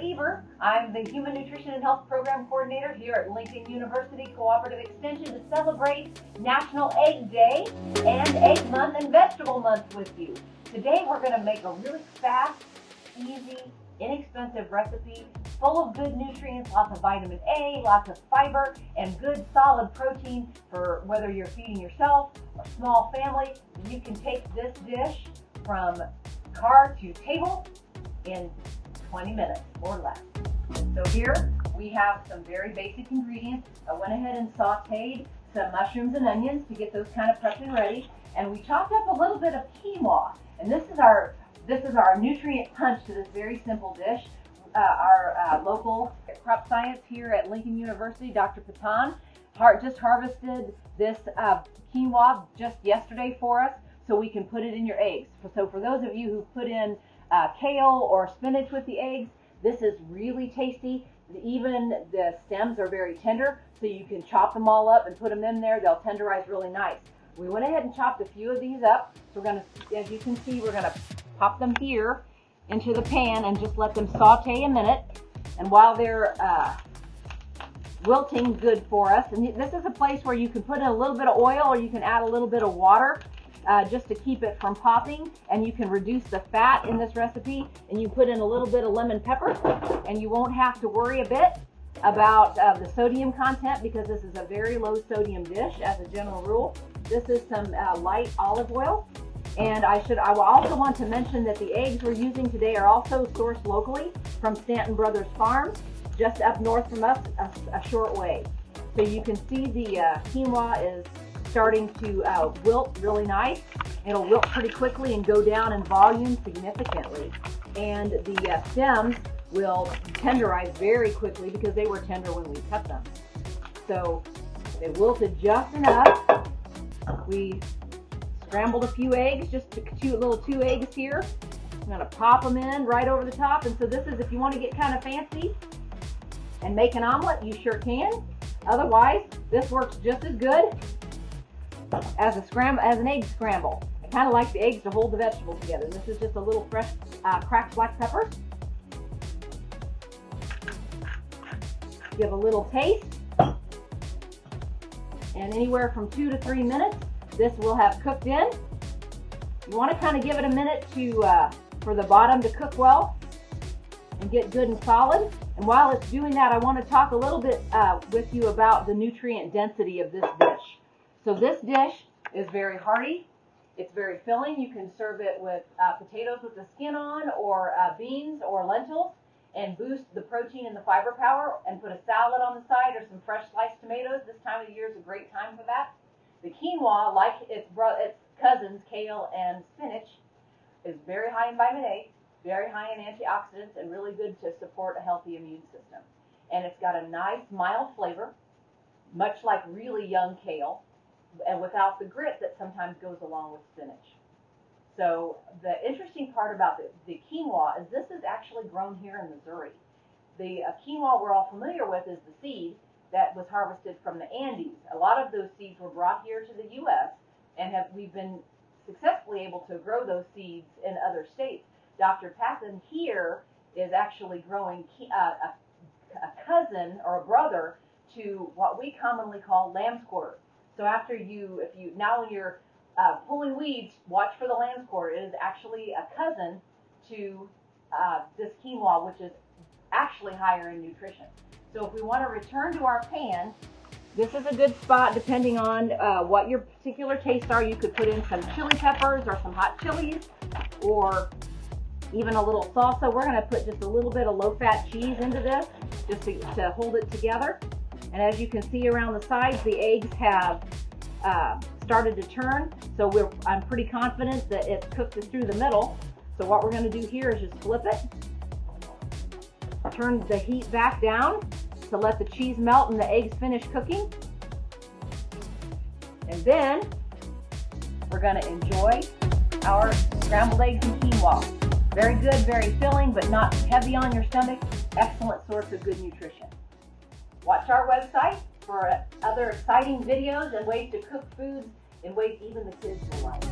Eber. I'm the Human Nutrition and Health Program Coordinator here at Lincoln University Cooperative Extension to celebrate National Egg Day and Egg Month and Vegetable Month with you. Today we're going to make a really fast, easy, inexpensive recipe full of good nutrients, lots of vitamin A, lots of fiber, and good solid protein for whether you're feeding yourself or small family. You can take this dish from car to table in 20 minutes or less. So here we have some very basic ingredients. I went ahead and sauteed some mushrooms and onions to get those kind of prepped and ready. And we chopped up a little bit of quinoa. And this is our nutrient punch to this very simple dish. Our local crop science here at Lincoln University, Dr. Pathan, just harvested this quinoa just yesterday for us so we can put it in your eggs. So for those of you who put in kale or spinach with the eggs, this is really tasty. Even the stems are very tender, so you can chop them all up and put them in there. They'll tenderize really nice. We went ahead and chopped a few of these up. So we're going to, as you can see, we're going to pop them here into the pan and just let them saute a minute. And while they're wilting good for us, and this is a place where you can put in a little bit of oil or you can add a little bit of water just to keep it from popping, and you can reduce the fat in this recipe, and you put in a little bit of lemon pepper, and you won't have to worry a bit about the sodium content because this is a very low sodium dish as a general rule. This is some light olive oil. And I will also want to mention that the eggs we're using today are also sourced locally from Stanton Brothers Farm, just up north from us, a short way. So you can see the quinoa is starting to wilt really nice. It'll wilt pretty quickly and go down in volume significantly. And the stems will tenderize very quickly because they were tender when we cut them. So they wilted just enough. We scrambled a few eggs, just two eggs here. I'm gonna pop them in right over the top. And so this is, if you want to get kind of fancy and make an omelet, you sure can. Otherwise, this works just as good as an egg scramble. I kind of like the eggs to hold the vegetables together. This is just a little fresh cracked black pepper. Give a little taste. And anywhere from 2 to 3 minutes, this will have cooked in. You want to kind of give it a minute for the bottom to cook well and get good and solid. And while it's doing that, I want to talk a little bit with you about the nutrient density of this dish. So this dish is very hearty. It's very filling. You can serve it with potatoes with the skin on, or beans or lentils, and boost the protein and the fiber power, and put a salad on the side or some fresh sliced tomatoes. This time of year is a great time for that. The quinoa, like its cousins, kale and spinach, is very high in vitamin A, very high in antioxidants, and really good to support a healthy immune system. And it's got a nice, mild flavor, much like really young kale, and without the grit that sometimes goes along with spinach. So the interesting part about the quinoa is this is actually grown here in Missouri. The quinoa we're all familiar with is the seed that was harvested from the Andes. A lot of those seeds were brought here to the U.S. and we've been successfully able to grow those seeds in other states. Dr. Pathan here is actually growing a cousin or a brother to what we commonly call lamb's quarter. So now when you're pulling weeds, watch for the lamb's quarter. It is actually a cousin to this quinoa, which is actually higher in nutrition. So if we want to return to our pan, this is a good spot depending on what your particular tastes are. You could put in some chili peppers or some hot chilies, or even a little salsa. We're going to put just a little bit of low-fat cheese into this just to hold it together. And as you can see around the sides, the eggs have started to turn. So I'm pretty confident that it's cooked through the middle. So what we're going to do here is just flip it, turn the heat back down to let the cheese melt and the eggs finish cooking. And then we're going to enjoy our scrambled eggs and quinoa. Very good, very filling, but not heavy on your stomach. Excellent source of good nutrition. Watch our website for other exciting videos and ways to cook foods in ways even the kids will like.